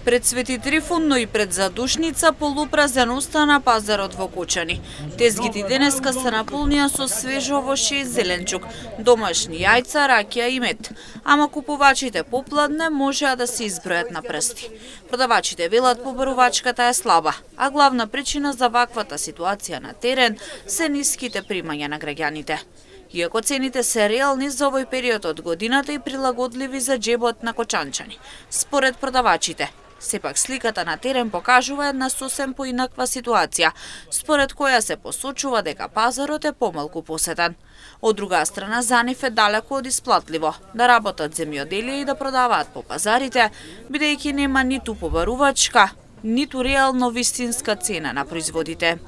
Пред Свети Трифун, но и пред Задушница, полупразен остана пазарот во Кочани. Тезгите денеска се наполнија со свежо овошје и зеленчук, домашни јајца, ракија и мед. Ама купувачите попладне можеа да се избројат на прсти. Продавачите велат побарувачката е слаба, а главна причина за ваквата ситуација на терен се ниските примања на граѓаните. Иако цените се реални за овој период од годината и прилагодливи за џебот на кочанчани, според продавачите, сепак сликата на терен покажува една сосем поинаква ситуација, според која се посочува дека пазарот е помалку посетен. Од друга страна, за нив е далеку од исплатливо да работат земјоделие и да продаваат по пазарите, бидејќи нема ниту побарувачка, ниту реално вистинска цена на производите.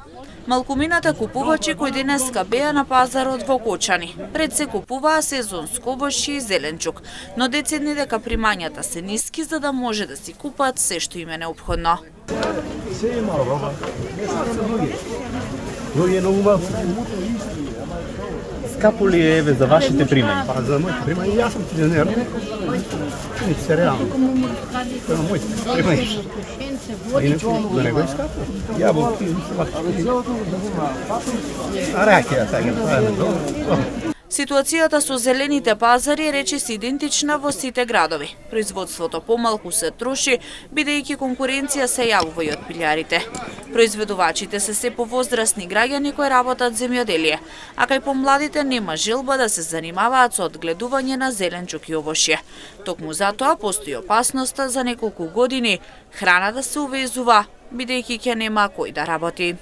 Малкумината купувачи кои денеска беа на пазарот во Кочани, пред се купуваа сезонско овошје и зеленчук, но децидни дека примањата се ниски за да може да си купат се што им е неопходно. Скапо ли е за вашите примања? Па за моите примања, јас сум пензионер. Не се реално. Тоа е моите примања. Да не го искапо. Јаболки, а ракија, така. Ситуацијата со зелените пазари речиси идентична во сите градови. Производството помалку се троши, бидејќи конкуренција се јавува и од пилјарите. Произведувачите се повозрасни граѓани кои работат земјоделие, а кај помладите нема желба да се занимаваат со одгледување на зеленчук и овошје. Токму затоа постои опасноста за неколку години храна да се увезува, бидејќи ќе нема кој да работи.